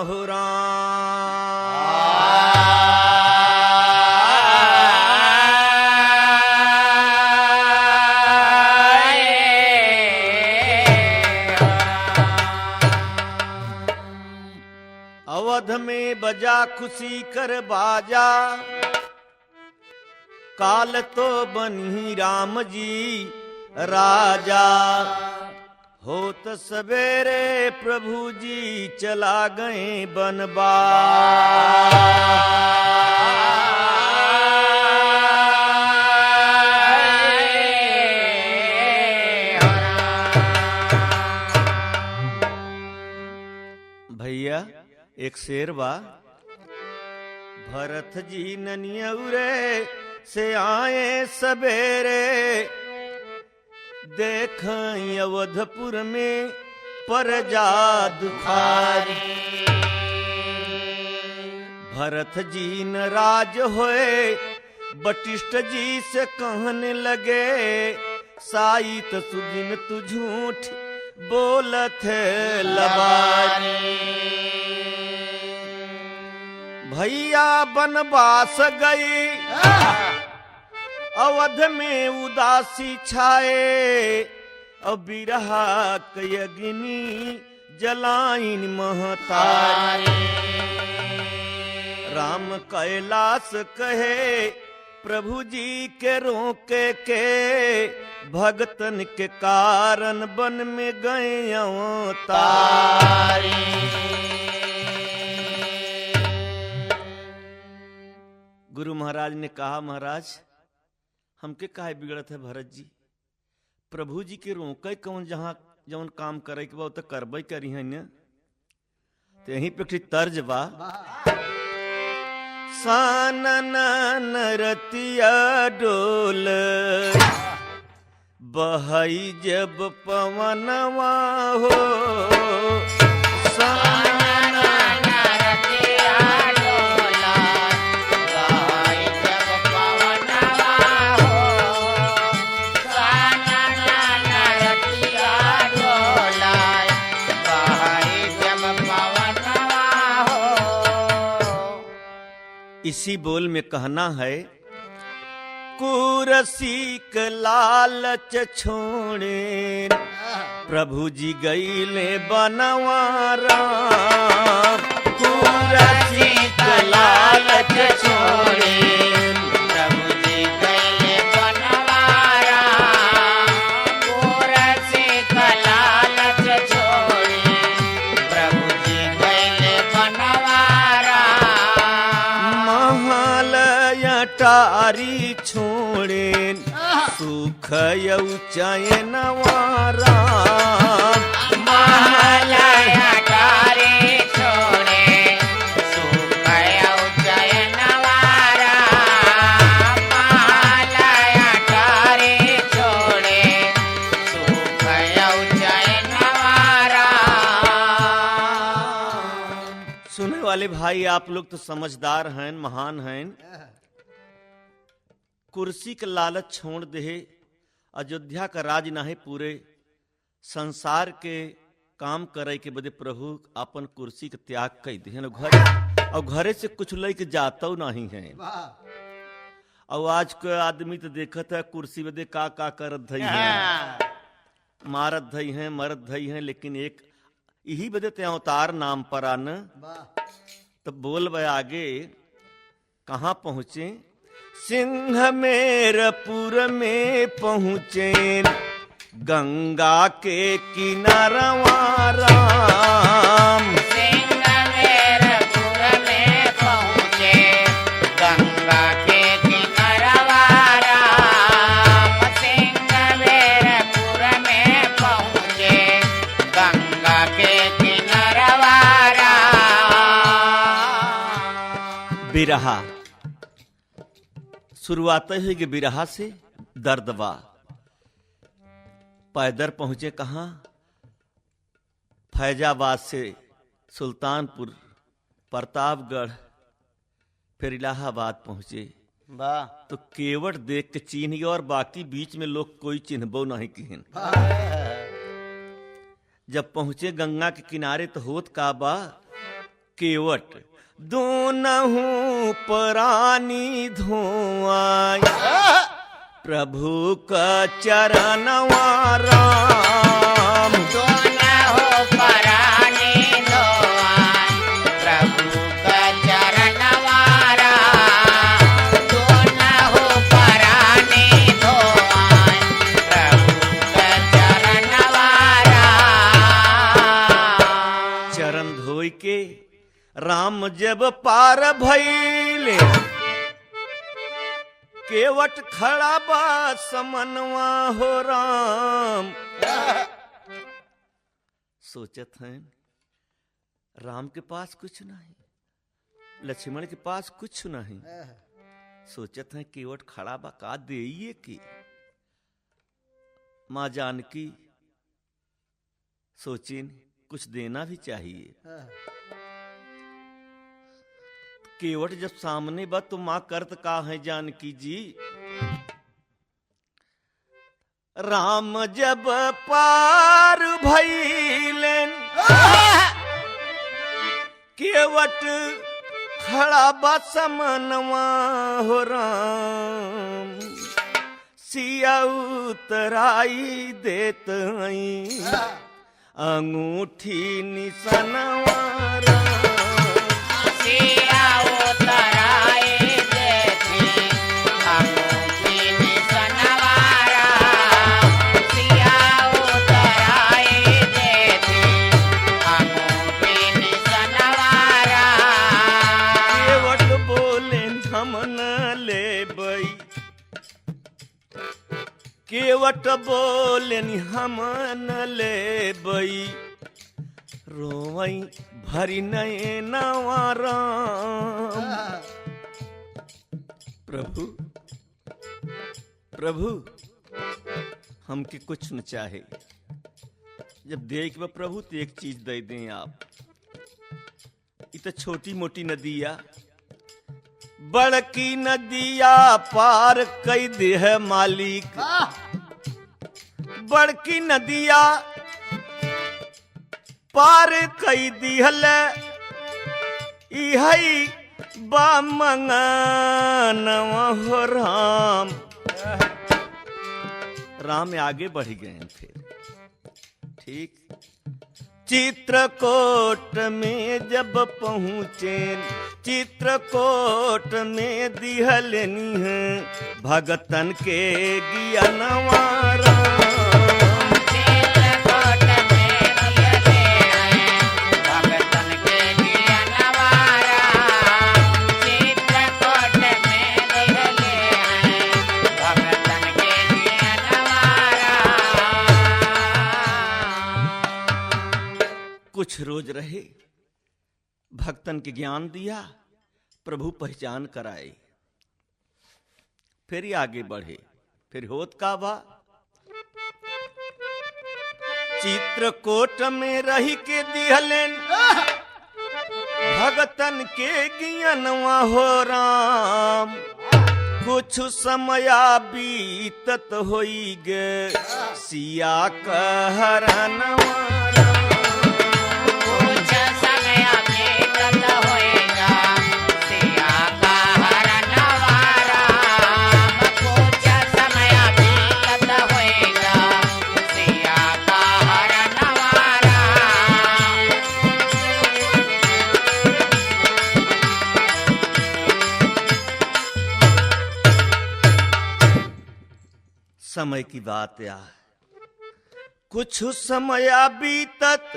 हो राम। अवध में बजा खुशी कर बाजा, काल तो बनी राम जी राजा। होत सवेरे प्रभु जी चला गए बनवा। भैया एक शेर बा। भरत जी ननियउरे से आए सवेरे, देखें अवधपुर में प्रजा दुखारी। भरत जी नाराज होए वशिष्ठ जी से कहने लगे, साइत सुदिन तू झूठ बोलत है लबारी। भैया बनवास गई अवध में उदासी छाए, अब बिरहा कयगिनी जलाइन महतारी। राम कैलाश कहे प्रभु जी के रोके के, भगतन के कारण वन में गए अवतारी। गुरु महाराज ने कहा, महाराज हमके काहे बिगड़त है भरत जी, प्रभु जी के रोके कौन, जहां जौन काम करे के बा तो करबे करी है न। तो यहीं पे तर्ज बा। सानन रतिया डोल बहई जब पवनवा हो, इसी बोल में कहना है, कुरसीक लालच छोड़े प्रभु जी गईले बनवारा। कुरसीक लालच छोड़े प्रभु जी गईले बनवारा। कुरसीक लालच छोड़े प्रभु जी गईले बनवारा। टारी छोड़े सुख चयनवारा। महालया टारी छोड़े सुख चयनवारा। महालया टारी छोड़े सुख चयनवारा। सुनने वाले भाई आप लोग तो समझदार हैं, महान हैं। कुर्सी के लालच छोड़ दे, अयोध्या का राज ना है, पूरे संसार के काम करे के बदे प्रभु अपन कुर्सी के त्याग कर दे घर, और घरे से कुछ लेके जाता नहीं है। और आज के आदमी तो देखत है कुर्सी बदे का करत धई है, मारत धई है, मरत धई है, लेकिन एक यही बदे ते अवतार नाम पर आन। तो बोल बे आगे कहाँ पहुंचे। सिंहमेरपुर में पहुँचे गंगा के किनारवा राम। सिंहमेरपुर में पहुँचे गंगा के किनारवा राम। सिंहमेरपुर में पहुँचे गंगा के किनारवा राम। बिरहा शुरुआत है कि बिरहा से दर्दवा। पैदर पहुंचे कहाँ, फैजाबाद से सुल्तानपुर, प्रतापगढ़, फिर इलाहाबाद पहुंचे। तो केवट देख के चिन्ह, और बाकी बीच में लोग कोई चिन्हबो नहीं किहन। जब पहुंचे गंगा के किनारे तो होत का बा, केवट दोनहु प्राणी धोआई, प्रभु का चरणवा राम। दोनहु प्राणी धोआई, प्रभु का चरणवा राम। दोनहु प्राणी धोआई, प्रभु का चरणवा राम। चरण धोई के राम जब पार भइले, केवट खड़ा बा समनवा हो राम। सोचत हैं राम के पास कुछ नहीं, लक्ष्मण के पास कुछ नहीं। सोचत हैं केवट खड़ा बा का देइए की। माँ जानकी सोचिन कुछ देना भी चाहिए। केवट जब सामने बा तो मां करत का है जानकी जी। राम जब पार भइलेन, केवट खड़ा बा समनवा हो राम। सिया उतराई देत हई, अंगूठी निसनवा राम। सिया उतराई देती, अंगूठी निसनवा राम। सिया उतराई देती, अंगूठी निसनवा राम। केवट बोले हम न लेबई, केवट बोले हम न लेबई। रोवई भरी नयनवा राम। प्रभु प्रभु हमके कुछ न चाहे, जब देख बा प्रभु तो एक चीज दे दें आप। ये तो छोटी मोटी नदिया, बड़की नदिया पार कई दे है मालिक। बड़की नदिया पार कई दिहल, इहई बा मंगनवा हो राम। राम आगे बढ़ गए फिर। ठीक चित्रकूट में जब पहुँचे, चित्रकूट में दिहलनी है भगतन के ज्ञानवा राम। कुछ रोज रहे, भक्तन के ज्ञान दिया, प्रभु पहचान कराए, फिर ही आगे बढ़े। फिर होत का बा, चित्रकूट में रही के दिहलेन भगतन के ज्ञानवा हो राम। कुछ समय बीतत होई गे, सिया कहरनवा समय की बात या कुछ समय बीतत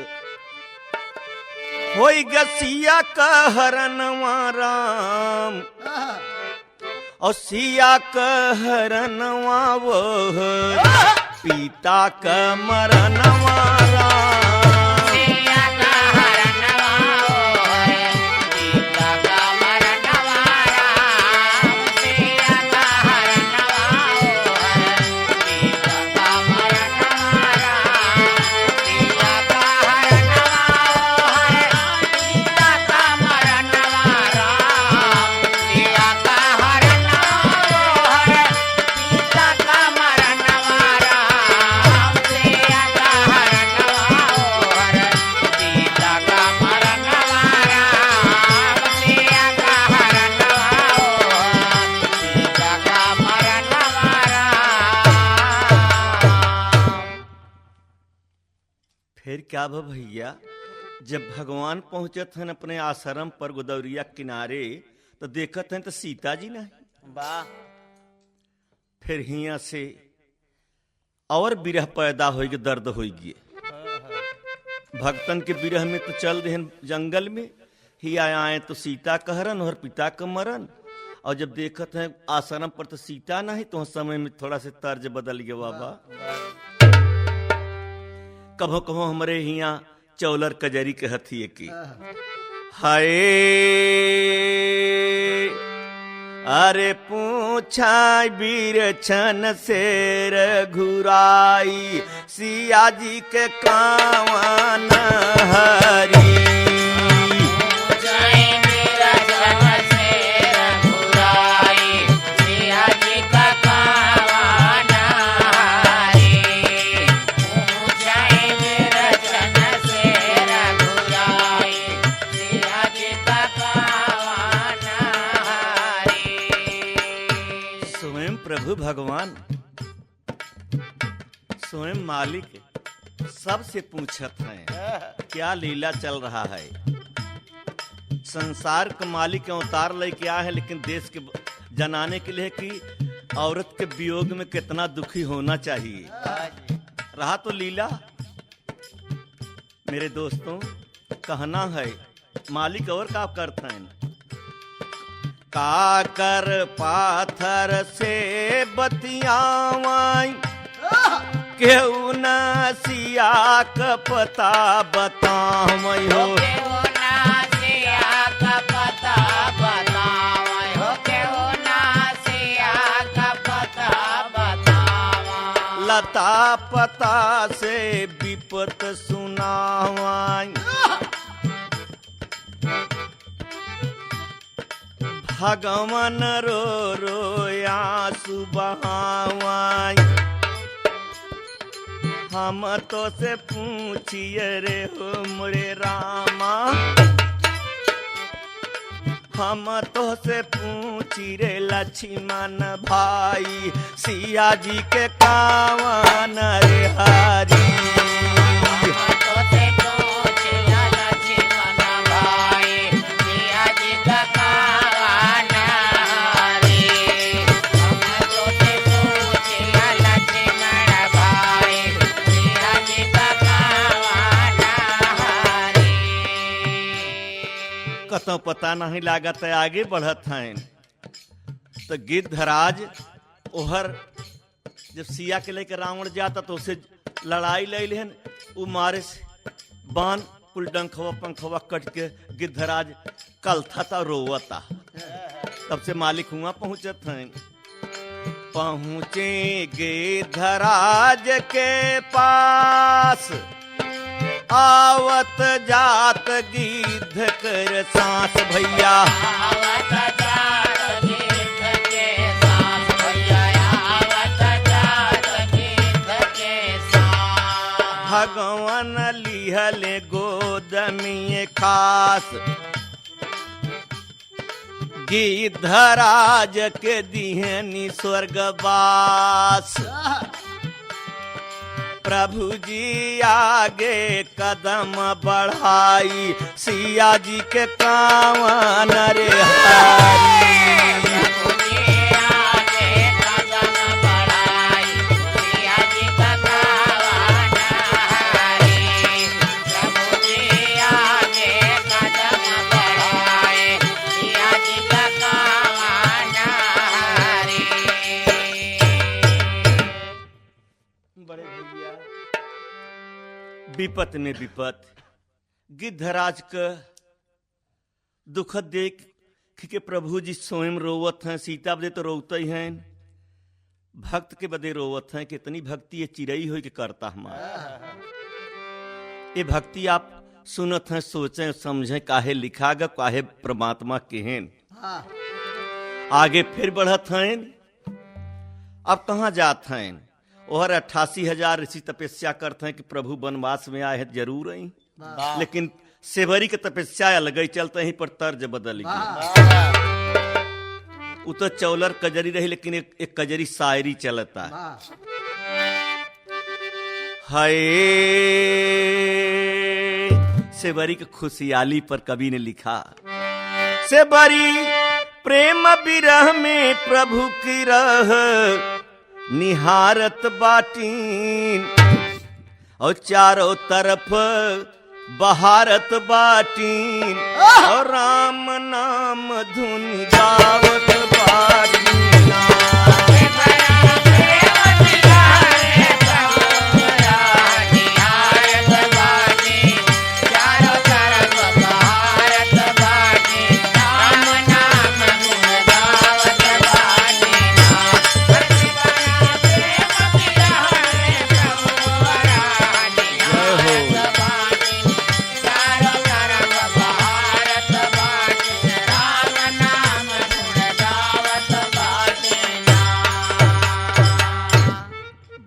होई गसिया कहरनवा राम। और सिया कहरनवा वो पिता का मरनवा राम। क्या भा भैया, जब भगवान पहुंचत हैं अपने आश्रम पर गोदावरिया किनारे तो देखत हैं तो सीता जी नहीं। वाह फिर हिया से और विरह पैदा होगी, दर्द होगी। भक्तन के विरह में तो चल रहे जंगल में ही आए तो सीता कहरन और पिता का मरन। और जब देखत हैं आश्रम पर तो सीता नहीं, तो उस समय में थोड़ा से तर्ज बदल गया बाबा। कभो कभो हमारे हिया चौलर कजरी के हथिये की हाय, अरे पूछा बीर छन से रघुराई, सिया जी के कावन हरी। प्रभु भगवान स्वयं मालिक सबसे पूछत हैं क्या लीला चल रहा है। संसार का मालिक अवतार लेके आया है, लेकिन देश के जनाने के लिए कि औरत के वियोग में कितना दुखी होना चाहिए। रहा तो लीला। मेरे दोस्तों, कहना है मालिक और क्या करते हैं। काकर पाथर से बतियावाई, केहू न सिया का पता बतावई हो। लता पता से विपत सुनावाई, भगवान रो रो आंसू बहावाई। हम तो से पूछिए रे हो मोरे रामा, हम तो से पूछी रे लक्ष्मण भाई, सिया जी के कावन रे हरी। कतो पता नहीं लागत है आगे बढ़त हैं तो गिद्धराज ओहर जब सिया के लेकर रावण जाता तो उसे लड़ाई ले लेन, वो मारे से बान कुल डंखवा पंखवा कट के गिद्धराज कलथा था रोवता। तब से मालिक हुआ पहुंचत हैं। पहुंचे गिद्धराज के पास, आवत जात गिद्ध कर सांस भैया। आवत जात गिद्ध के सांस भैया, आवत जात गिद्ध के सांस। भगवान लिहले गोद में खास, गिद्धराज के दिहनी स्वर्गवास। प्रभु जी आगे कदम बढ़ाई, सिया जी के कावन रे हरी। प्रभु जी आगे कदम बढ़ाई, सिया जी का कावन हरी। प्रभु जी आगे कदम बढ़ाई, सिया जी का कावन हरी। बड़े भैया विपत में विपत, गिद्धराज का दुखद देख कि प्रभु जी स्वयं रोवत हैं। सीता बदे तो रोते ही हैं, भक्त के बदे रोवत हैं। कितनी भक्ति ये चिरई हो कि करता हमारा। ये भक्ति आप सुनत हैं, सोचें समझें काहे लिखा गा, काहे परमात्मा के हैं। आगे फिर बढ़त हैं। अब कहाँ जात हैं। और 88,000 ऋषि तपस्या करते हैं कि प्रभु वनवास में आए हैं, जरूर आई, लेकिन सेवरी के तपस्या अलग ही चलते ही पर तर्ज बदल गई। वो तो चौलर कजरी रही, लेकिन एक कजरी शायरी चलता है। हाय सेवरी की खुशहाली पर कवि ने लिखा, सेवरी प्रेम विरह में प्रभु की रह निहारत बाटीन, और चारों तरफ बहारत बाटीन, और राम नाम धुन गावत बाटीना।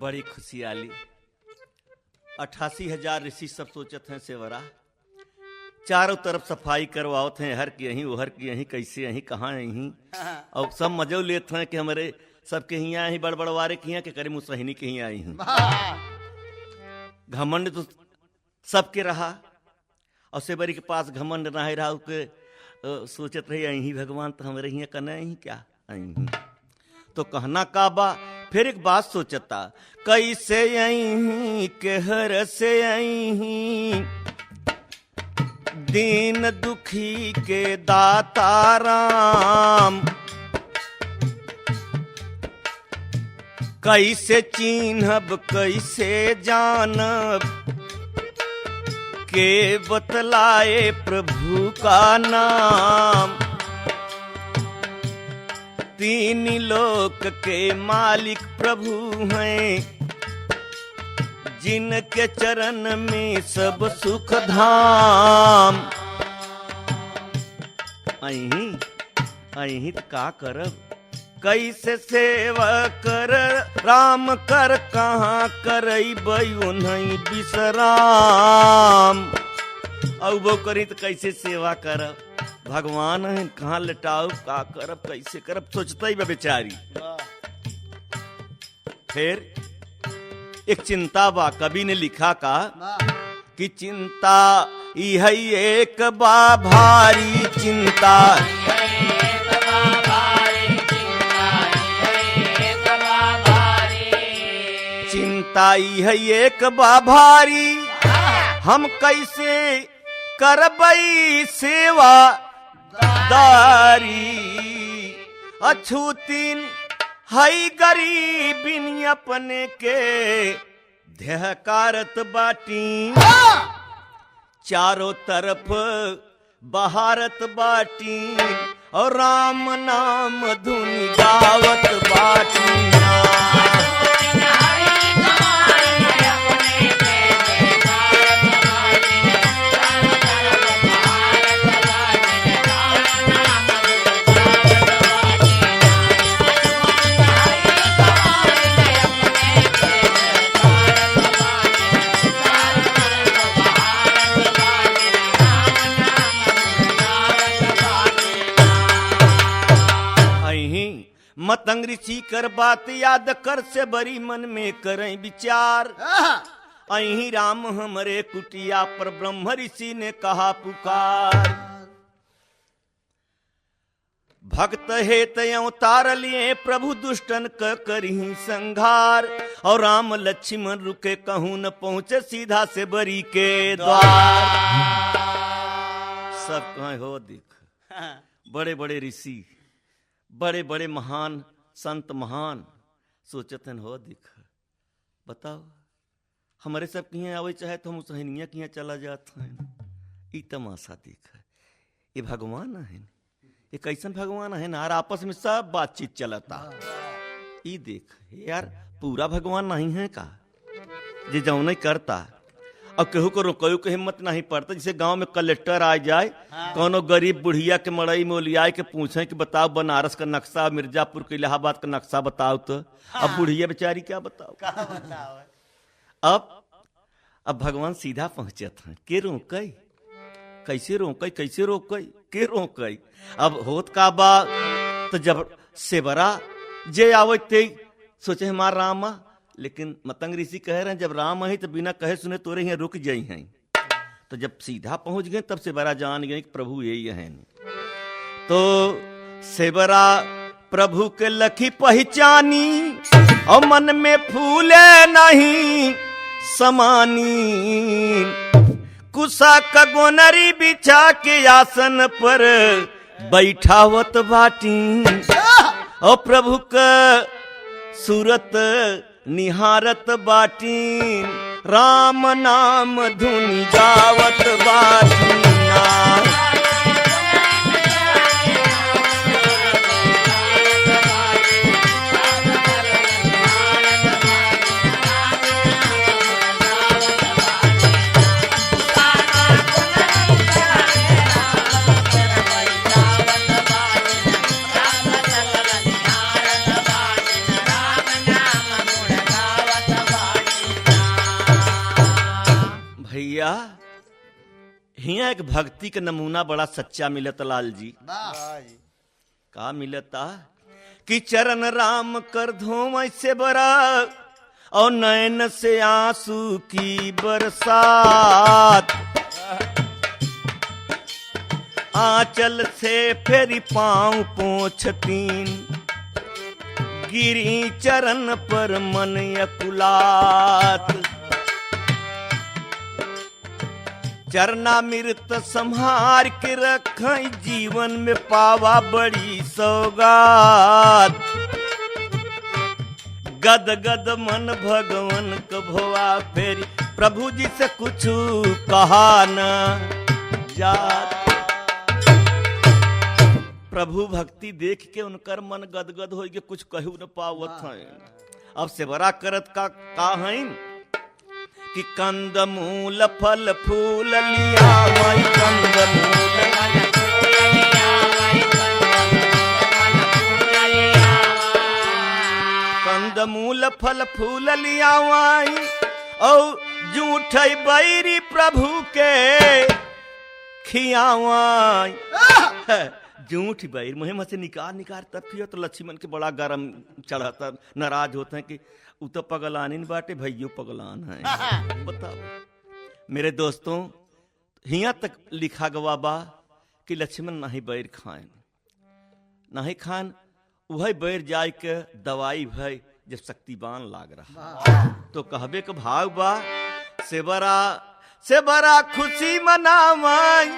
बड़ी खुशहाली 88,000 ऋषि सब सोचत हैं सेवरा, चारों तरफ सफाई करवाओत हैं, हर की यहीं उहर की यहीं, कैसे यहीं कहाँ यहीं, और सब मजो लेते हैं कि हमारे सबके हियाँ ही बड़बड़वारे के हियाँ के करे मुसहनी के हियाँ आई हैं। घमंड तो सबके रहा, और सेवरी के पास घमंड ना रहा, उसके सोचत रही यहीं भगवान तो हमारे हियाँ कना ही क्या आई, तो कहना का बा। फिर एक बात सोचता, कैसे यहीं कहर से यहीं दीन दुखी के दाता राम, कैसे चिन्हब कैसे जानब के बतलाए प्रभु का नाम, तीन लोक के मालिक प्रभु हैं, जिनके चरण में सब सुख धाम। अहीं तो का करब, कैसे सेवा कर राम कर, कहाँ करई उन्हीं विश्राम, और वो करी तो कैसे सेवा करब, भगवान है कहाँ लटाऊ, का करब कैसे करब, सोचता ही बेचारी। फिर एक चिंता बा, कवि ने लिखा का कि चिंता यह एक बा भारी, चिंता चिंता यह एक बा भारी, हम कैसे करबई सेवा दारी, अछूतीन हई गरीबिन अपने के ध्यकारत बाटी, चारों तरफ बहारत बाटी, और राम नाम धुन गावत बाटी। मतंग ऋषि कर बात याद कर, से बरी मन में करें विचार, अहीं राम हमरे कुटिया पर ब्रह्म ऋषि ने कहा पुकार, भक्त हेत अवतार लिए प्रभु दुष्टन क करही संघार, और राम लक्ष्मण रुके कहूं न पहुंचे, सीधा से बरी के द्वार। सब कहें हो दिख, बड़े बड़े ऋषि, बड़े बड़े महान संत महान सोचतन हो दिख, बताओ हमारे सब किया आवे चाहे तो हम सहनिया किया चला जाता है, ई तमाशा दिख, ये भगवान है, ये कैसन भगवान है ना, आपस में सब बातचीत चलता, ई देख यार पूरा भगवान नहीं है का, जे जो नहीं करता, अब केहू को रोकयू के हिम्मत नहीं पड़ता, जैसे गांव में कलेक्टर आ जाए, कोनो गरीब बुढ़िया के मड़ई में लियाए के पूछे कि बताओ बनारस का नक्शा, मिर्जापुर के इलाहाबाद का नक्शा बताओ, तो अब बुढ़िया बेचारी क्या बताओ। अब भगवान सीधा पहुंचत हैं, के रोकई, कैसे रोकई, कैसे रोकई, के रोकई। अब होत का बा, तो जब सेवरा जे आवते सोचे हमार रामा लेकिन मतंग ऋषि कह रहे हैं जब राम आई तो बिना कहे सुने तोरे यहाँ रुक जाई हैं। तो जब सीधा पहुंच गए तब से बड़ा जान गए कि प्रभु यही है। तो सेवरा प्रभु के लखी पहचानी और मन में फूले नहीं समानी। कुसा कगोनरी बिछा के आसन पर बैठावत बाटी और प्रभु का सूरत निहारत बाटी। राम नाम धुन गावत बाटी। भैया हिया एक भक्ति का नमूना बड़ा सच्चा मिलत लाल जी। का मिलता कि चरण राम कर धोम ऐसे बरा और नयन से आंसू की बरसात। आंचल से फेरी पांव पोंछतीन गिरी चरण पर मन अकुलात। चरणामृत संहार के रखई जीवन में पावा बड़ी सौगात। गद गद मन भगवन कभवा फेरी प्रभु जी से कुछ कहा न जात। प्रभु भक्ति देख के उनकर मन गदगद हो के कुछ कहू न पावत है। अब से बड़ा करत का है कि कंद मूल फल फूल लिया वही कंद मूल कंद मूल फल फूल लिया वही और जूठ बैरी प्रभु के खियावाई। जूठ बैर मुहिम से निकार तब पियो तो लक्ष्मण के बड़ा गरम चढ़ाता नाराज होते हैं कि उ तो पगलानी न बाटे भैयो पगलान है। बताओ मेरे दोस्तों हिया तक लिखा गवा बा कि लक्ष्मण नहीं बैर खाएं नहीं खान वही बैर जाय के दवाई भय जब शक्तिवान लाग रहा तो कहबे के भाव बा से बड़ा खुशी मनावाई।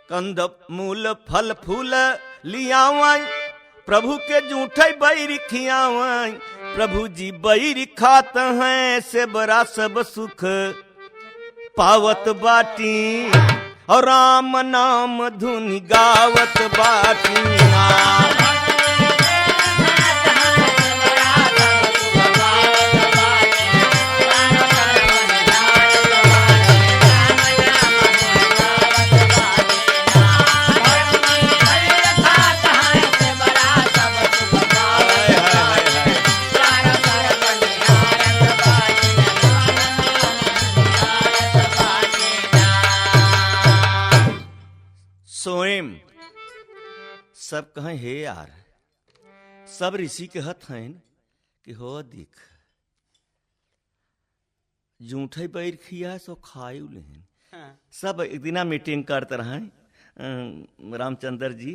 कंद मूल फल फूल लियावाई प्रभु के जूठे बैरी खियावाई। प्रभु जी बैरी खात हैं से बड़ा सब सुख पावत बाटी और राम नाम धुन गावत बाटी। स्वयं सब कहें हे यार सब ऋषि के हथ हैं कि हो दिख जूठे बैर खिया सो खायु लेन। सब एक दिना मीटिंग करते रहे रामचंद्र जी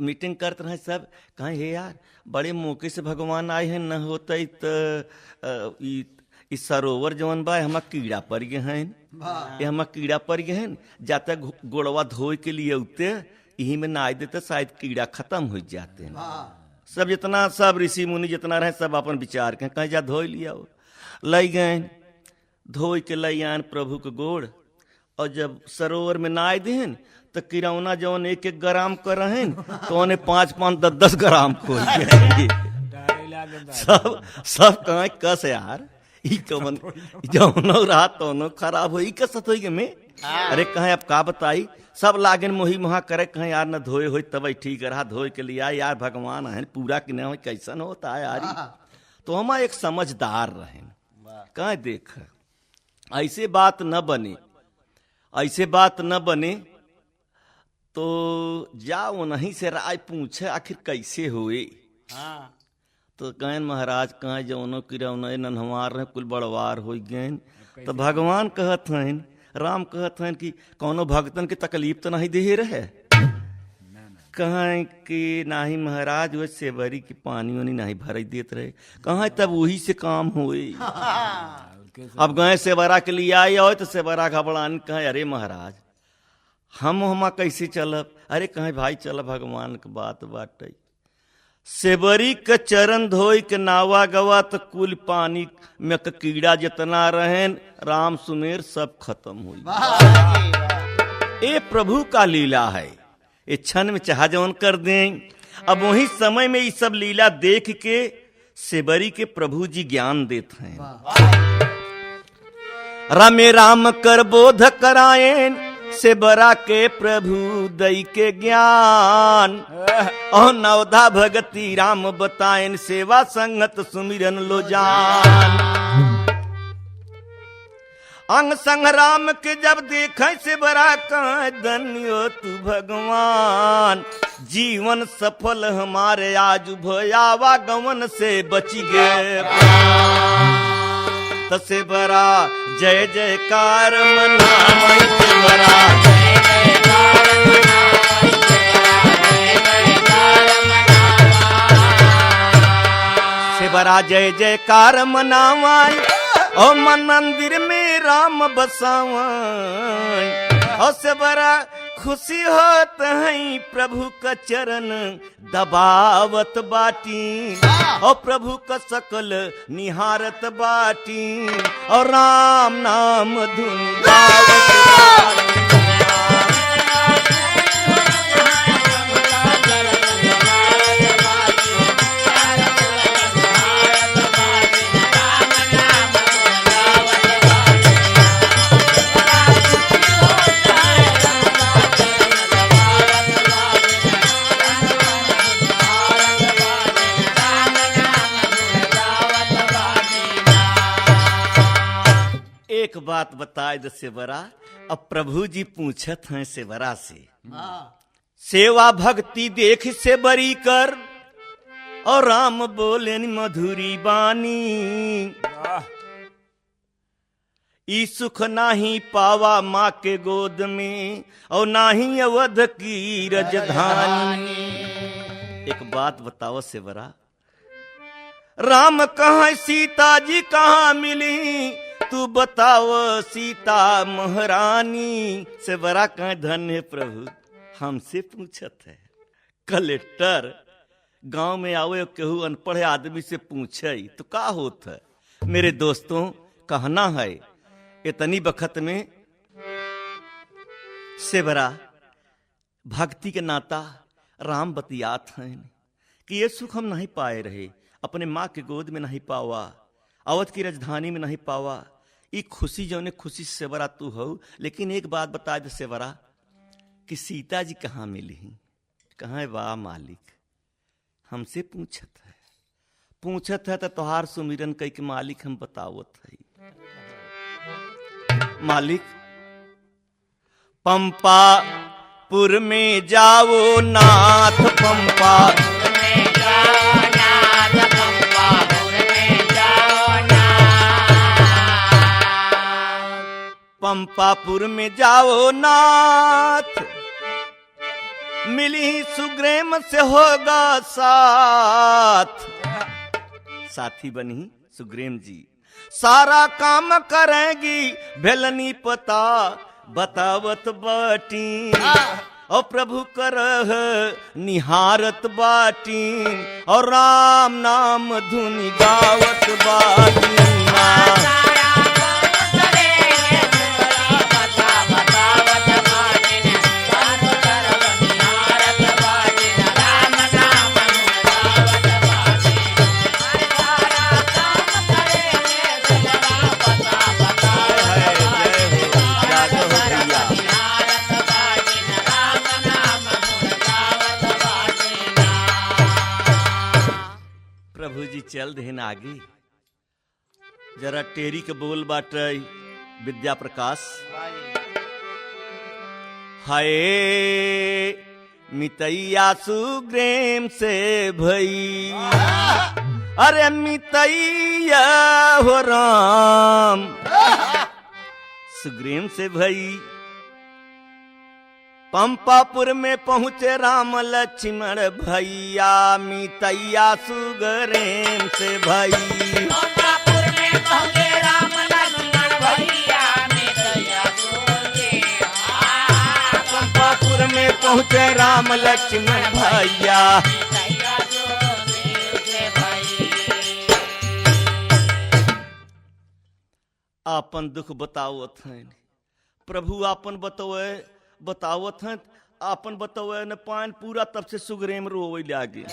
मीटिंग करते रहे सब कहें हे यार बड़े मौके से भगवान आए हैं न होते तो इस सरोवर जवन बा हम कीड़ा पड़ गए हैं। ये हम कीड़ा पड़ गए हैं जाते गोड़वा धोए के लिए उते यही में ना देते शायद कीड़ा खत्म हो जाते हैं। सब जितना सब ऋषि मुनि जितना रहे सब अपन विचार के कहीं जा धोई लिया लई गए धोई के लई आन प्रभु के गोड़ और जब सरोवर में ना देन तो किरौना जवन एक एक ग्राम कर रहे तो उन्हें 5-5 10-10 ग्राम खोल सब कहीं कस यार जौनो रहा तौनो खराब हो कसत हो में। अरे कहें अब का बताई सब लागन मोही महा करे कहें यार न धोए हो तब ठीक रहा धोए के लिए यार भगवान है पूरा कि नहीं कैसन होता है यार। तो हम एक समझदार रहे कहे देख ऐसे बात न बने तो जाओ नहीं से राय पूछे आखिर कैसे हुए। तो कहें महाराज कहाँ जौनो की रौनो नन्हवार रहे कुल बड़वार हो गए। तो भगवान कहत हैं, राम कहत हैं कि कौनो भक्तन के तकलीफ तो नहीं दे रहे। कहें कि नाही महाराज वो सेवरी की पानी वानी नहीं भर देते रहे। कहाँ तब वही से काम हुए। अब गए सेवरा के लिए आए हो तो सेवरा घबरान कहें अरे महाराज हम कैसे चलब। अरे कहें भाई चल भगवान के बात बाटे। सेवरी के चरण धोई के नावा गवा तो कुल पानी में के कीड़ा जितना रहे राम सुमेर सब खत्म हुई। ये प्रभु का लीला है, ये क्षण में चाह जवन कर दें। अब वही समय में ये सब लीला देख के सेवरी के प्रभु जी ज्ञान देते हैं। रामे राम कर बोध कराएन सेवरा के प्रभु दई के ज्ञान। और नवधा भगति राम बताएन सेवा संगत सुमिरन लो जान। अंग संग राम के जब देखे सेवरा कह धन्यो तू भगवान। जीवन सफल हमारे आज भयावा गवन से बची गए। तसे बरा जय जयकार मनावै सेवरा। सेवरा जय जयकार मनावै और मन मंदिर में राम बसावै। और सेवरा खुशी होत है प्रभु का चरण दबावत बाटी। और प्रभु का सकल निहारत बाटी। और राम नाम धुन गावत बाटी। एक बात बताए दे सेवरा। अब प्रभु जी पूछत हैं सेवरा से। सेवा भक्ति देख से बरी कर। और राम बोले मधुरी बानी। ई सुख नाही पावा माँ के गोद में और नाही अवध की रजधानी। एक बात बताओ सेवरा, राम कहाँ सीता जी कहाँ मिली। तू बताओ सीता महारानी। सेवरा कहाँ धन है प्रभु हमसे पूछत है। कलेक्टर गांव में आवे केहू अनपढ़ आदमी से पूछे तो का होत है। मेरे दोस्तों कहना है इतनी बखत में सेवरा भक्ति के नाता राम बतियात हैं कि ये सुख हम नहीं पाए रहे। अपने माँ के गोद में नहीं पावा, अवध की राजधानी में नहीं पावा। ये खुशी जो ने खुशी सेवरा तू हो। लेकिन एक बात बता दे सेवरा कि सीता जी कहाँ मिली। कहाँ वाह मालिक हमसे पूछत है तो तोहार सुमिरन कई के मालिक हम बतावत है। मालिक पंपापुर में जाओ नाथ। पंपापुर में जाओ नाथ। पंपापुर में जाओ नाथ। पंपापुर में जाओ नाथ। मिली सुग्रीम से होगा साथ। साथी बनी सुग्रीम जी सारा काम करेंगी भेलनी पता बतावत बाटी। और प्रभु करह निहारत बाटी। और राम नाम धुनि गावत बाटी। प्रभु जी चल देन आगे जरा टेरी के बोल बाटे विद्या प्रकाश। हाय मितैया सुग्रीम से भई अरे मितैया हो राम सुग्रीव से भई पंपापुर में पहुंचे राम लक्ष्मण भैया मितैया सुग्रीव से भई पंपापुर में पहुंचे राम लक्ष्मण भैया मितैया सुग्रीव पंपापुर में पहुंचे राम लक्ष्मण भैया मितैया सुग्रीव से भई। आपन दुख बतावत हैं प्रभु आपन बतावत हैं आपन बतवे न पान पूरा तब से सुग्रीव रोवे लागे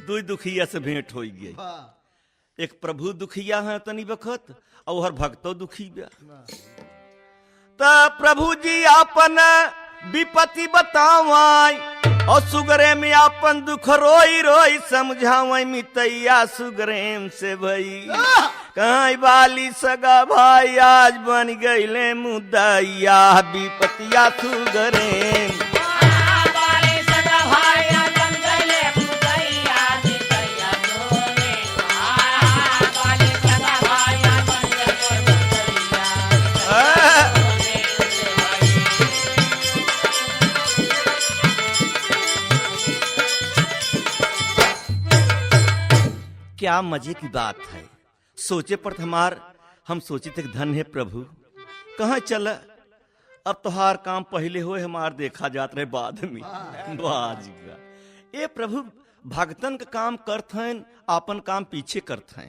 दुई दुखिया से भेंट हो गई एक प्रभु दुखिया है तनी बखत और हर भक्तो दुखी बा त प्रभु जी आपन विपत्ति बतावाई और सुग्रीव में आपन दुख रोई रोई समझावाई मितैया सुग्रीव से भई कहीं बाली सगा भाई आज बन गईले मुदैया विपतिया सुग्रीव बाली सगा भाई आज बन गईले मुदैया मितैया सुग्रीव बाली सगा भाई आज बन गईले मुदैया क्या मजे की बात है सोचे पर हम सोचे थे धन है प्रभु कहाँ चल अब तोहार काम पहले होए हमार देखा जात रहे बाद में बाजीगा ये प्रभु भगतन का काम करत हैं आपन काम पीछे करत हैं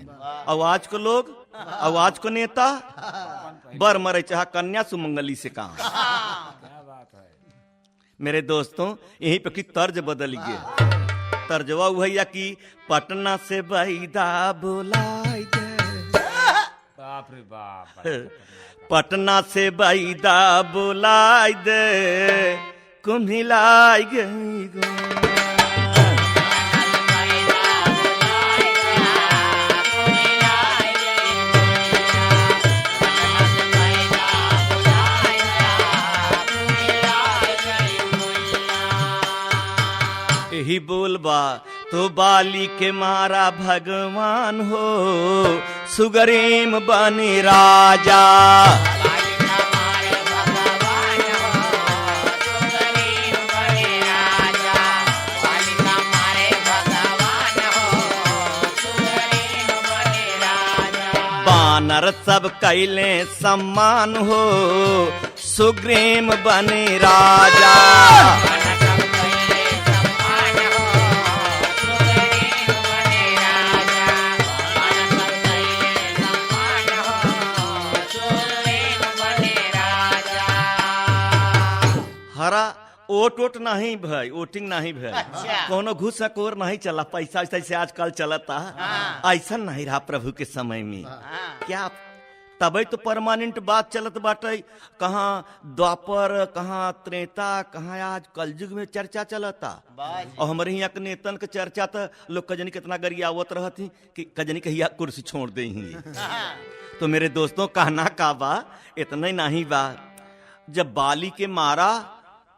आवाज को लोग आवाज को नेता बर मरे चाह कन्या सुमंगली से काम मेरे दोस्तों यहीं पे की तर्ज बदल गए तर्जवा भैया की पटना से बैदा बुलाई दे बाप रे बाप पटना से बैदा बुलाई दे कुम्हिलाई गई गो यही बोलबा तो बाली के मारा भगवान हो सुग्रीव बनी राजा बानर सब कैले सम्मान हो सुग्रीव बनी राजा हरा ओट नहीं भाई वोटिंग नहीं भाई कोनो घुस कोर नहीं चला पैसा से आजकल चलता ऐसा नहीं रहा प्रभु के समय में क्या तबे तो परमानेंट बात चलत बाटे कहाँ द्वापर कहाँ त्रेता कहाँ आज कलयुग में चर्चा चलता और हमारे यहाँ के नेतन के चर्चा तो लोग कजनी कितना गरियावत रहती कि कजनी कहिया कुर्सी छोड़ दे तो मेरे दोस्तों कहना का बा इतना ही नहीं बा जब बाली के मारा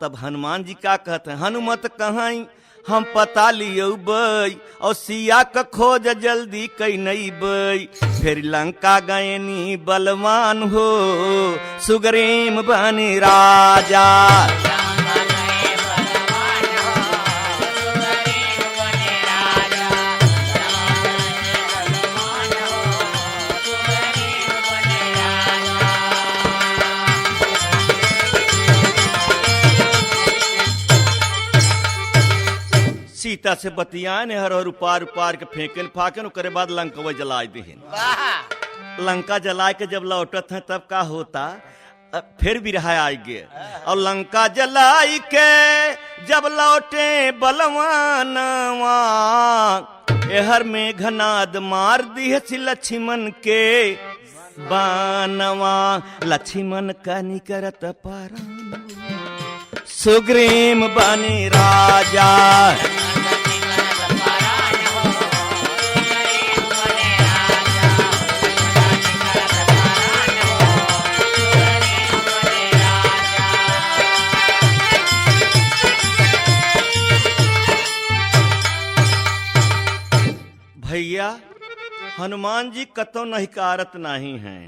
तब हनुमान जी क्या कहते हैं हनुमत कहाई हम पता लियो बई और सिया का खोज जल्दी कई नहीं बई फिर लंका गयनी बलवान हो सुग्रीव बनी राजा सीता से बतियान हर हर उपार उपार के फेंकन फाकन करे बाद लंका जलाए देहन लंका जलाए के जब लौटत हैं तब का होता फिर भी रहा आएगे और लंका जलाई के जब लौटे बलवानवा एहर में घनाद मार दी सी लक्ष्मण के बानवा लक्ष्मण का निकरत पारान सुग्रीव बनी राजा भैया हनुमान जी कतो नहीं कारत नहीं हैं,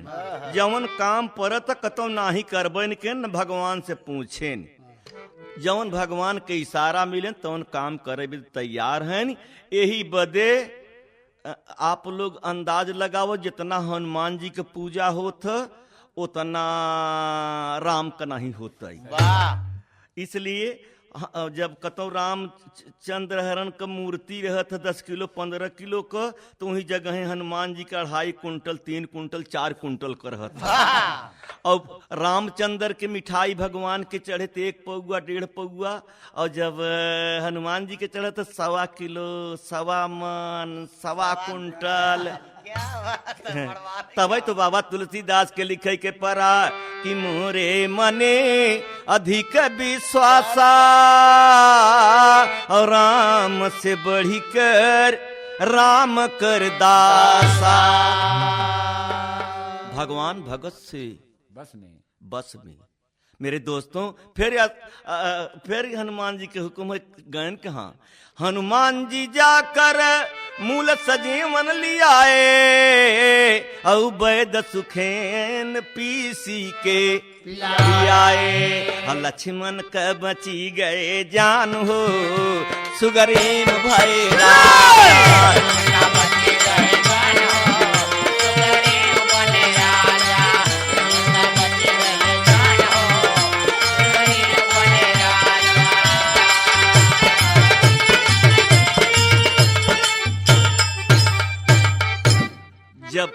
जवन काम परत कतो नाही करबन के न भगवान से पूछेन, जवन भगवान के इशारा मिले तवन काम करे भी तैयार हैं। यही बदे आप लोग अंदाज लगाओ जितना हनुमान जी के पूजा होत उतना राम का नहीं होता। इसलिए जब कतो राम चंद्रहरण का मूर्ति रहत 10 किलो 15 किलो का, तो वही जगह हनुमान जी का 2.5 कुंटल 3 कुंटल 4 कुंटल का रहत। और रामचंद्र के मिठाई भगवान के चढ़े थे 1 पौआ 1.5 पौआ, और जब हनुमान जी के चढ़े तो 1.25 किलो 1.25 मन 1.25 कुंटल। तब तो बाबा तुलसीदास के लिखे के परा कि मोरे मने अधिक विश्वासा और राम से बढ़ी कर राम कर दासा। भगवान भगत से बस में मेरे दोस्तों फिर हनुमान जी के हुक्म गयन कहाँ, हनुमान जी जाकर मूल सजीवन लियाए और वैद सुखेन पीसी के पियाए। लक्ष्मण का बची गए जान हो सुगरीम भैरा। जब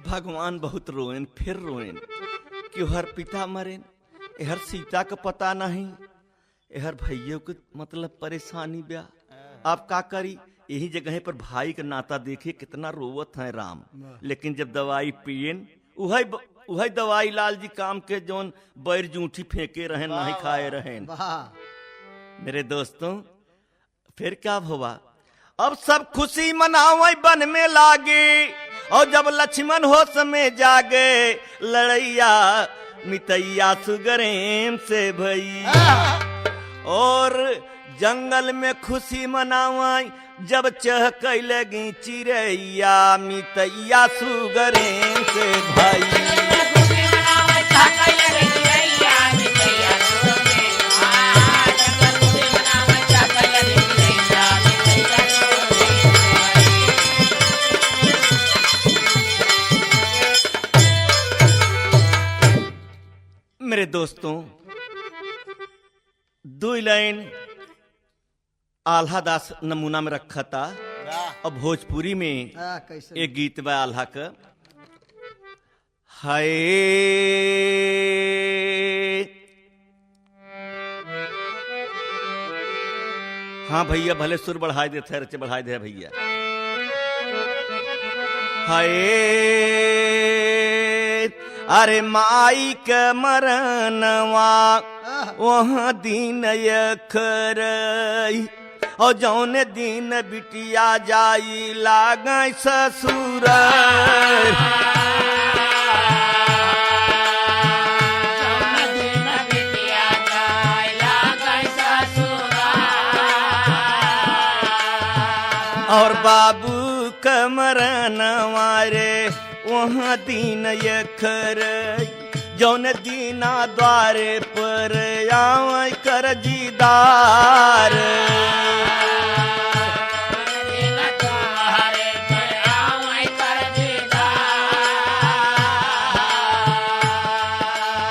भगवान बहुत रोएन फिर रोएन कि हर पिता मरेन, हर सीता का पता नहीं, हर भैया को मतलब परेशानी ब्या, आप का करी। यही जगह पर भाई का नाता देखे कितना रोवत है राम। लेकिन जब दवाई पियन उही दवाई लाल जी काम के जोन बैर जूठी फेंके रहें नहीं खाए रहें। मेरे दोस्तों फिर क्या हुआ, अब सब खुशी मनावे वन में लागे, और जब लक्ष्मण होश में जागे लड़ैया मितैया सुगरेम से भई। और जंगल में खुशी मनावाई जब चहक लगी चिड़ैया मितैया सुगरेम से भाई। मेरे दोस्तों 2 लाइन आल्हा दास नमूना में रखा था, और भोजपुरी में एक गीत बा आल्हा का, हाय हाँ भैया भले सुर बढ़ाई देते रचे बढ़ाई दे भैया। हाय अरे माई के मरनवा वहाँ दिन यखरई, और जौन दिन बिटिया जाई लागै ससुर। और बाबू के मरनवा रे वहाँ दीन यखर, जौन दीना द्वारे पर आवे कर जीदार।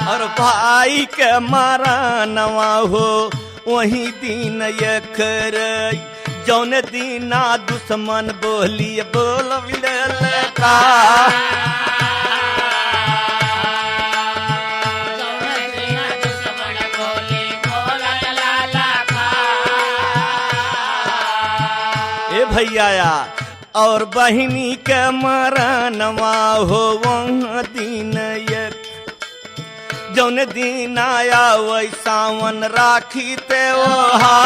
और भाई के मरनवा हो वही दीन यखर, जौन दीना दुश्मन बोली बोल का। ए भैया और बहिनी के मरनवा हो वहाँ दिन यक, जौन दिन आया वही सावन राखी त्योहा।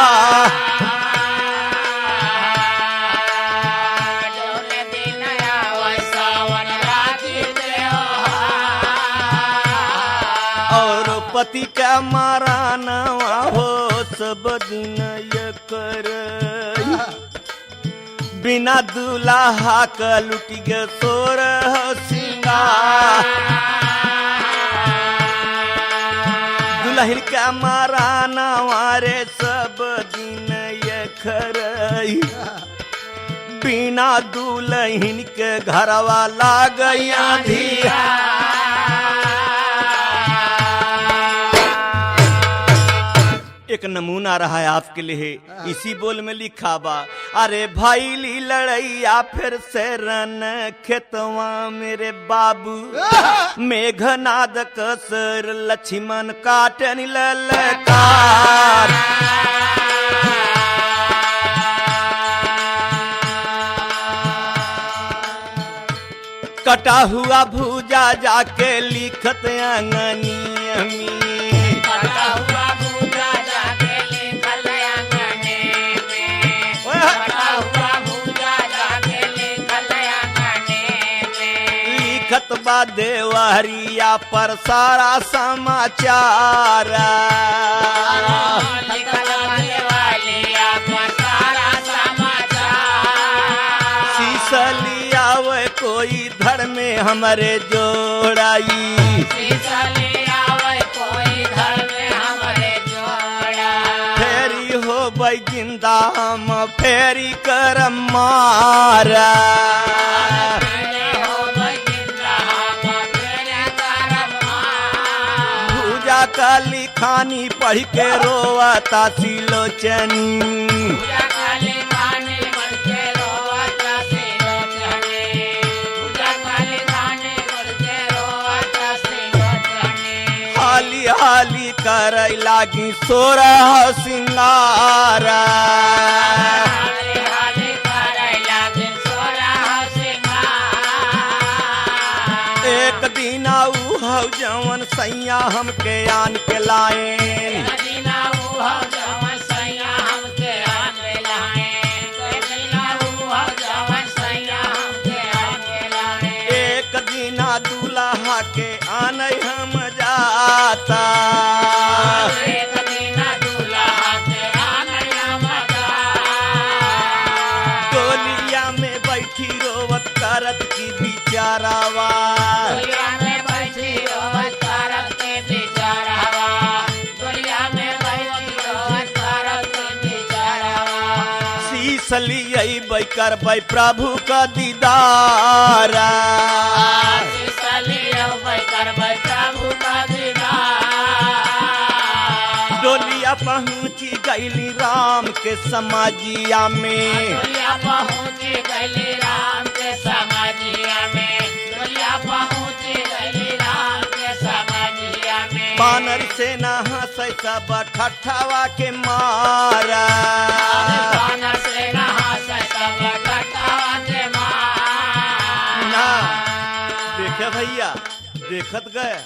पति का मरनवा हो सब दिन यकर, बिना दूल्हा का लुटी गे सोर सिंगार दुल्हन का मारा नवारे सब दिन ये खरई बिना दुल्हन के घरवा लागया धिया एक नमूना रहा है आपके लिए इसी बोल में लिखा बा अरे भाई ली लड़ैया फिर से रन खेतवा मेरे बाबू मेघनाद कसर लक्ष्मण काटन ललकार कटा हुआ भूजा जाके लिखत अंगनिया में कटा हुआ भूजा जाके लिखल अंगने में कटा हुआ भूजा जाके लिखल अंगने में लिखत बा देवहरिया पर सारा समाचार लिखल देवालिया पर सारा समाचार सीसलिया वे कोई धड़ में हमारे जोड़ाई सीसलिया वे कोई घर में हमारे जोड़ा फेरी हो भाई जिंदा हम फेरी कर मारा तेरे हो बजिंदा हम तेरे करमा भूजा काली खानी पढ़ के रोवता सिलोचनी पूजा काली खाने बढ़ के रोवत सिलोचने पूजा काली खाने बढ़ के रोवत सिलोचने हाली हाली कर लागी सोरह सिंगारा हाले हाले करे लागे सोरह सिंगार एक दिन ऊ हौ जवन सैया हमके आन के लाए कदीना उहो जवन सैया हमके आने लाए कदीना उहो जवन सैया हमके आने लाए एक दिन दूल्हा के आन हम जाता एक दीना दूल्हा के आने मगा डोलिया में बैठी रोवत करत की बिचारावा दुनिया में बैठी रोवत करत के बिचारावा दुनिया में बैठी रोवत करत के बिचारावा शीसली कर भाई प्रभु का दीदारा सीसलियो बैकर बै प्रभु का दीदार डोलिया पहुंची गईली राम के समाजिया में दुनिया पहुँची गली राम के समाजिया में दुनिया पहुँची गली राम के समाजिया में बानर से ना हंसे सब ठठावा के मारा बानर से नहा से सब कटावा के मार ना देखे भैया देखत गए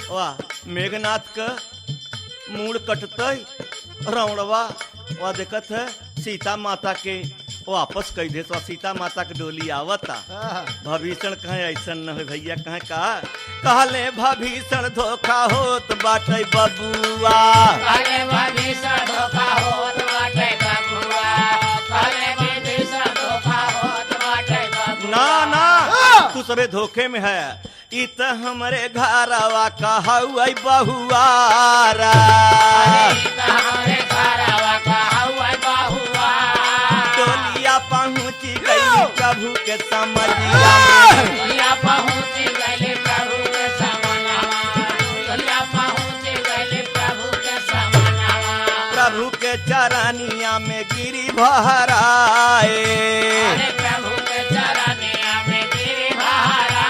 वाह मेघनाथ का मूड कटते रौड़वा वह देखत है सीता माता के वापस कह दे तो सीता माता के डोली आवता भभीषण कहे ऐसा न हो भैया कहे कहले भभीषण धोखा होत बाटे बबुआ काले भीषण धोखा होत बाटे बबुआ काले भीषण धोखा होत बाटे बबुआ ना ना तू सबे धोखे में है इ त हमरे घरवा कहै बहुआरा हमारे घरवा का हुआ बहुआ डोलिया पहुंची गई प्रभु के समझिया में दुनिया पहुँची गली प्रभु के समानावा दुनिया पहुँची गली प्रभु के समानावा प्रभु के चरनिया में गिरी भराए अरे प्रभु के चरनिया में गिरी बहारा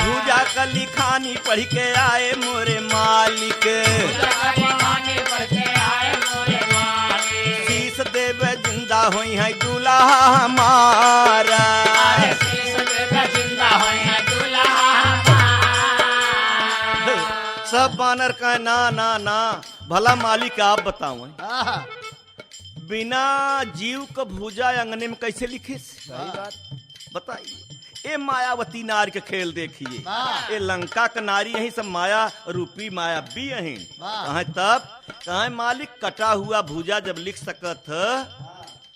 भूजा कली खानी पढ़ के आए मोरे मालिक जगदीवाने बढ़ के आए मोरे मालिक शीस देव जिंदा हुई है दूल्हा हमारा अरे शीश देव जिंदा होए हैं दूल्हा हमारा। सब बानर का ना ना ना भला मालिक आप बताओ बिना जीव का भूजा अंगने में कैसे लिखे बताइए ए मायावती नारी के खेल देखिए ए लंका का नारी यही सब माया रूपी माया भी यही कहे तब कहे मालिक कटा हुआ भूजा जब लिख सकत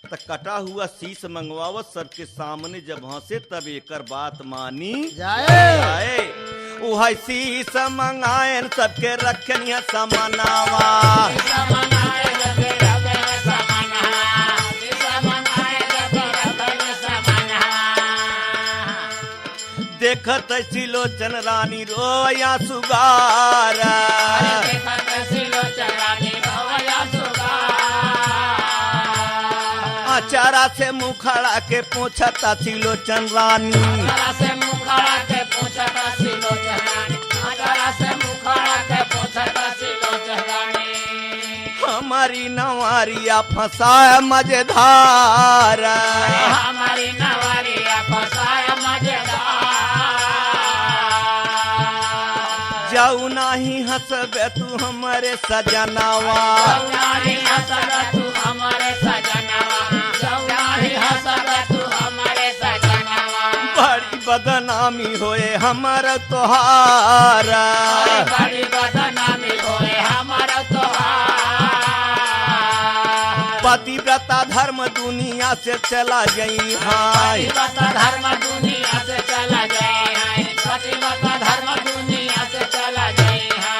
तो कटा हुआ शीश मंगवावत सबके सामने जब हंसे तब एकर बात मानी जाए। वह शीश मंगायन सबके रखनिया समानावा। देखत सिलोचन रानी रोया सुगारा। अचारा से मुखड़ा के पूछता सिलोचन रानी। हमारी नवारिया फसाया मजेदार। हमारी नवारिया फसाया मजेदार। जाऊ नाही हंसबे तू हमारे सजनावा। जाऊ नाही हंसबे तू हमारे सजनावा। जाऊ नाही हंसबे तू हमारे सजनावा। बड़ी बदनामी होए हमारा तोहारा। बड़ी बदनामी होए हमारा तोहार। पतिव्रता धर्म दुनिया से चला गई हाय। पतिव्रता धर्म दुनिया से चला गई है। पतिव्रता धर्म दुनिया से चला गई है।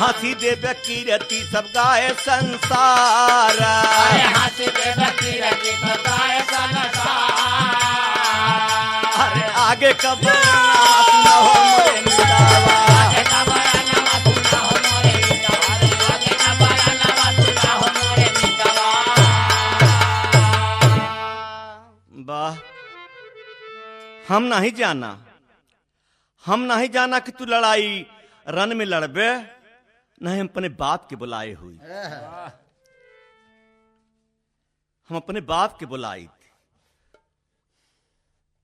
हंसी देव कीरति सब गाए संसार। हंसी देव कीरति सब गाए संसार। अरे आगे कब सुना हो मोरे निदावा। आगे कब नवा सुना हो मोरे निदावा। आगे कब नवा सुना हो मोरे निदावा। वाह, हम नहीं जाना कि तू लड़ाई रन में लड़बे, नहीं हम अपने बाप के बुलाए हुई। हम अपने बाप के बुलाई थे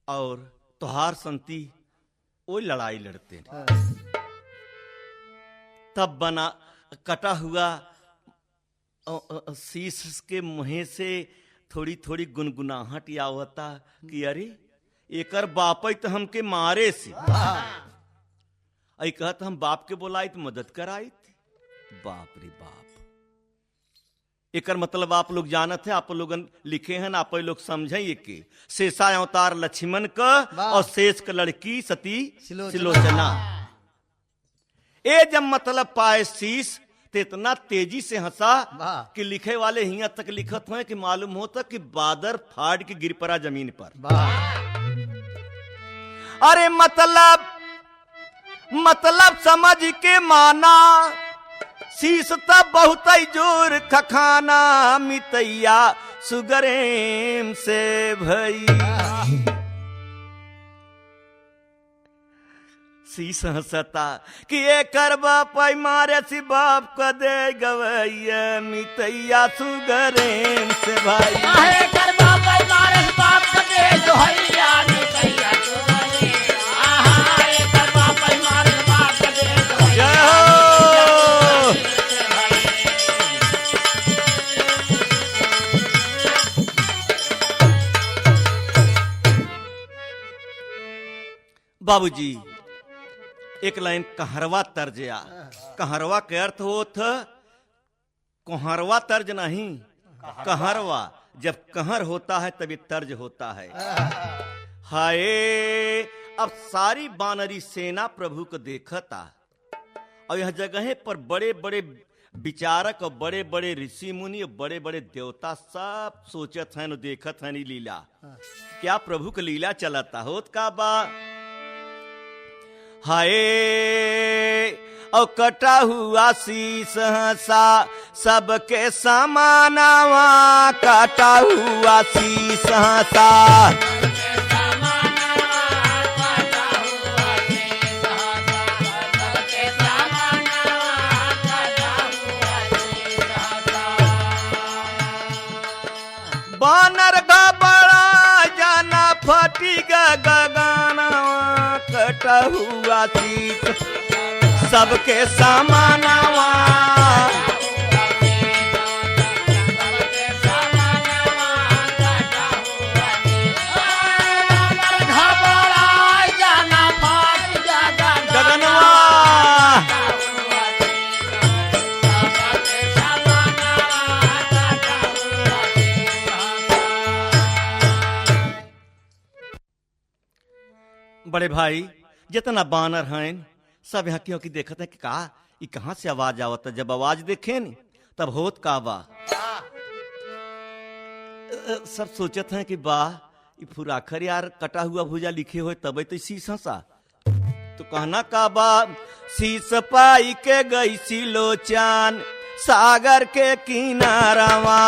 और तोहार संती वो लड़ाई लड़ते हैं। तब बना कटा हुआ शीश के मुहे से थोड़ी थोड़ी गुनगुनाहट आवता कि अरे एकर बाप तो हमके मारे से। आई कहत हम बाप के बोलाई तो मदद कराई थी। बाप रे बाप, एकर मतलब आप लोग जानत हैं, आप लोग लिखे हैं, आप लोग समझे कि शेषा अवतार लक्ष्मण का और शेष का लड़की सती सिलोचना। ए जब मतलब पाए शीश तो इतना तेजी से हंसा कि लिखे वाले यहाँ तक लिखत हैं कि मालूम होता कि बादर फाड़ के गिर पड़ा जमीन पर। अरे मतलब समझ के माना शीश तब बहुत जोर खखाना मितैया सुगरेम से भई। शीश हंसता कि ये कर बाप मारे सी बाप का दे गवैया मितैया सुगरेम से भाई। कर बाप मारे बाप का दे गवैया मितैया सुगरेम। कर बाप मारे बाप का दे गवैया। बाबूजी एक लाइन कहरवा तर्ज आ। कहरवा के अर्थ हो था कोहरवा तर्ज नहीं, कहरवा। जब कहर होता है तभी तर्ज होता है। हाय अब सारी बानरी सेना प्रभु को देखता और यह जगह पर बड़े बड़े विचारक और बड़े बड़े ऋषि मुनि और बड़े बड़े देवता सब सोचत हैं, देखत हैं लीला। क्या प्रभु का लीला चलता होत का बा। हाय और कटा हुआ शीश हंसा सबके समानावा। कटा हुआ शीश हंसा बानर का बड़ा जाना फटी गगनवा। कटा हुआ शीश सबके समानावा। बड़े भाई जितना बानर हैं सब यहाँ क्यों की देखते हैं कि का ये कहाँ से आवाज आवत है। जब आवाज देखे न तब होत का बा सब सोचत हैं कि वाह ये फुराखर यार कटा हुआ भुजा लिखे हुए तब तो शीश हंसा तो कहना का बा शीश पाई के गई सिलोचन सागर के किनारावा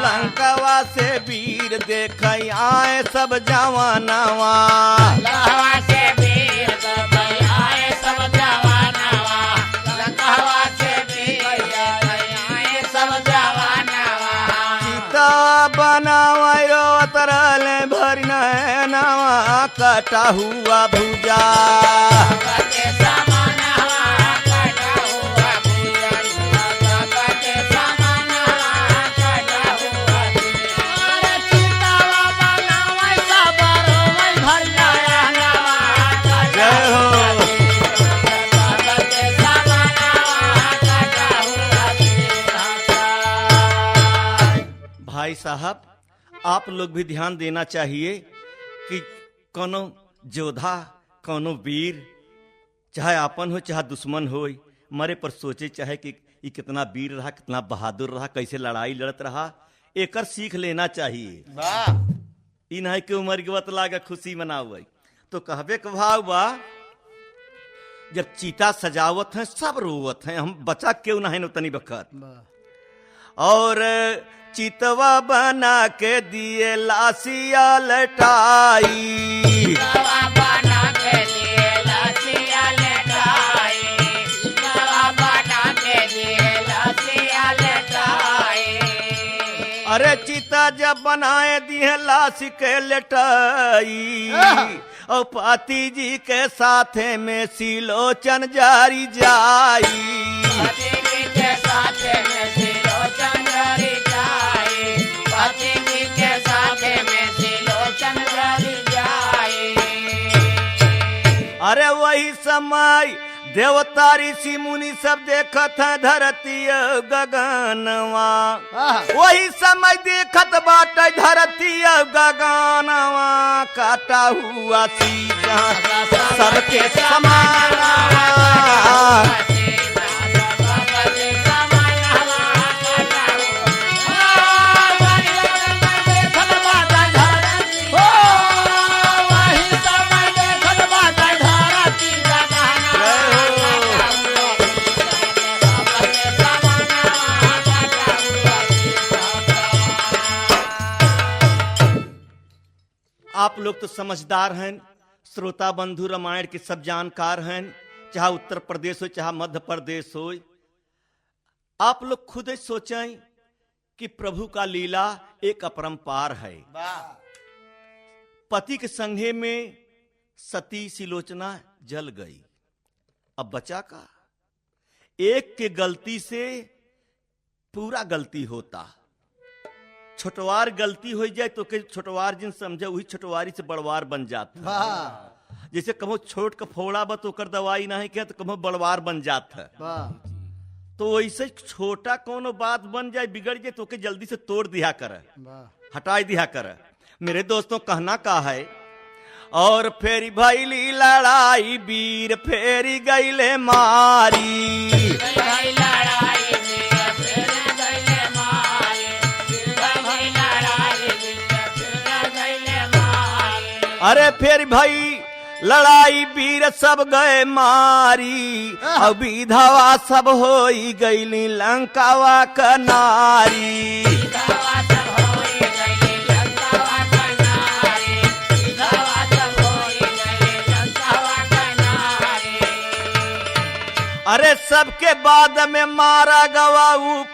लंकावा से वीर देख आए सब जवानावा बनावा तरल भरी नवा कटा हुआ भुजा भाई साहब आप लोग भी ध्यान देना चाहिए कि कोनो योद्धा कोनो वीर चाहे आपन हो चाहे दुश्मन हो मरे पर सोचे चाहे कि ये कितना वीर रहा कितना बहादुर रहा कैसे लड़ाई लड़त रहा एकर सीख लेना चाहिए। ई नहीं कि उमर के बतला के खुशी मनावे तो कहबे के भाव बा जब चीता सजावत है सब रोवत है हम बचा क्यों नहीं तनी बखत और चितवा बना के दिए लासिया लटाई अरे चिता जब बनाए दिए लाश के लटाई और पाती जी के साथे में सिलोचन जारी जाई अरे वही समय देवता ऋषि मुनि सब देखत है धरती गगनवा वही समय देखत बाटे धरती गगनवा काटा हुआ सीधा सबके समाना आप लोग तो समझदार हैं श्रोता बंधु रामायण के सब जानकार हैं चाहे उत्तर प्रदेश हो चाहे मध्य प्रदेश हो आप लोग खुद ही सोचें कि प्रभु का लीला एक अपरंपार है। पति के संगे में सती सिलोचना जल गई अब बचा का एक के गलती से पूरा गलती होता छोटवार गलती हो जाए तो छोटवार जिन समझे वही छोटवारी से बड़वार बन जाता जैसे कहो छोट का फोड़ा बा तो कर दवाई नहीं किया तो कहो बड़वार बन जाता तो वैसे छोटा कोनो बात बन जाए बिगड़ जाए तो जल्दी से तोड़ दिया कर हटाई दिया कर। मेरे दोस्तों कहना का है और फेरी भैली लड़ाई वीर फेरी गईले मारी अरे फिर भाई लड़ाई वीर सब गए मारी अब विधवा सब होई गईली लंकावा का नारी अरे सबके बाद में मारा गवा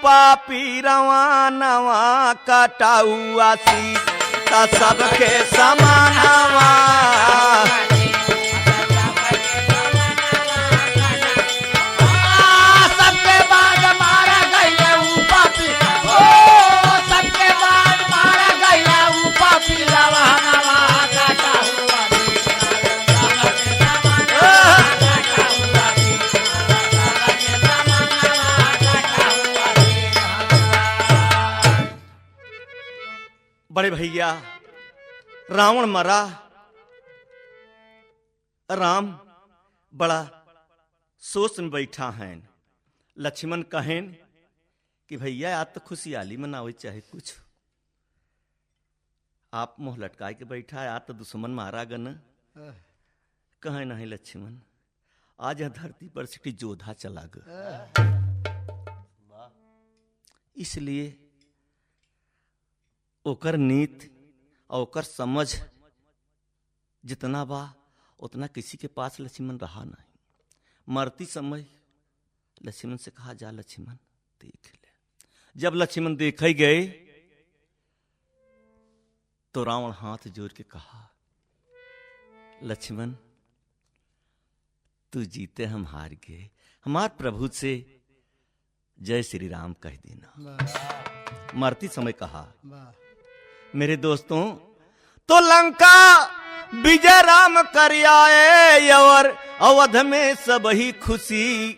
पापी रवानवा कटा हुआ सीता सबके समानवा सबके बाद मारा गया पापी सबके बाद मारा गया पापी रवानवा कटा हुआ भैया रावण मरा, राम बड़ा सोच में बैठा है। लक्ष्मण कहें कि भैया आज तो खुशहाली मनावे चाहे कुछ, आप मुंह लटकाए के बैठा है, आज तो दुश्मन मारा गन। कहे नहीं लक्ष्मण, आज यह धरती पर सिटी जोधा चला ग, इसलिए ओकर नीति और ओकर समझ जितना बा उतना किसी के पास लक्ष्मण रहा नहीं। मरती समय लक्ष्मण से कहा, जा लक्ष्मण देख ले। जब लक्ष्मण देखे गए तो रावण हाथ जोड़ के कहा, लक्ष्मण तू जीते हम हार गए, हमार प्रभु से जय श्री राम कह देना। मरती समय कहा, मेरे दोस्तों तो लंका विजय राम कर आए और अवध में सब ही खुशी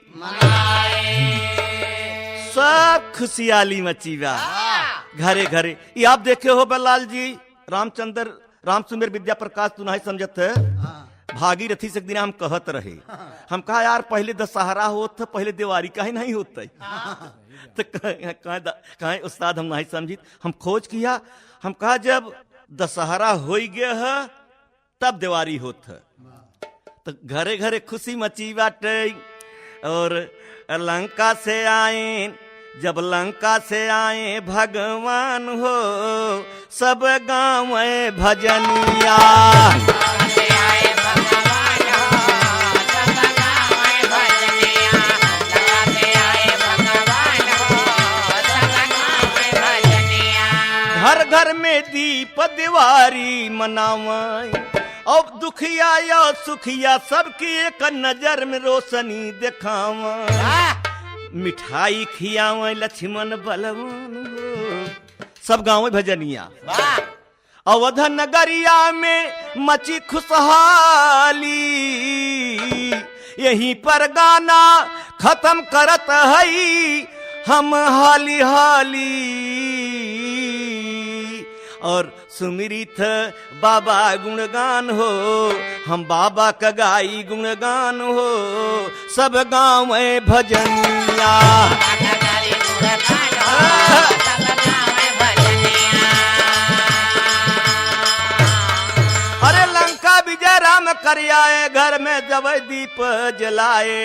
सब खुशहाली मचीवा घरे घरे। ये आप देखे हो बल्लाल जी, रामचंद्र राम सुमेर विद्या प्रकाश तू नहीं समझत है। भागीरथी से एक दिन हम कहत रहे, हम कहा यार पहले दशहरा होत पहले दिवाली काहे नहीं होता। तो कहे उस्ताद हम नहीं समझी, हम खोज किया, हम कहा जब दशहरा हो गया है तब दिवाली होत है। तो घरे घरे खुशी मची बाटे। और लंका से आए, जब लंका से आए भगवान हो, सब गाँव भजनिया घर घर में दीप दिवारी मनावाई, अब दुखिया या सुखिया सबकी एक नजर में रोशनी दिखावा। मिठाई खियावे लक्ष्मण बलवान हो, सब गाँव भजनिया। अवध नगरिया में मची खुशहाली, यहीं पर गाना खत्म करत है हम हाली हाली। और सुमिरित बाबा गुणगान हो, हम बाबा का गाई गुणगान हो, सब गाँव में भजनिया। अरे लंका विजय राम कर आए, घर में जब दीप जलाए,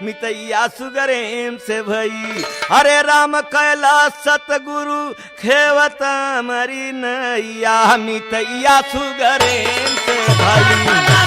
मितैया सुगरेम से भई। अरे राम कैला सतगुरु खेवत मरी नैया, मितैया सुगरेम से भई।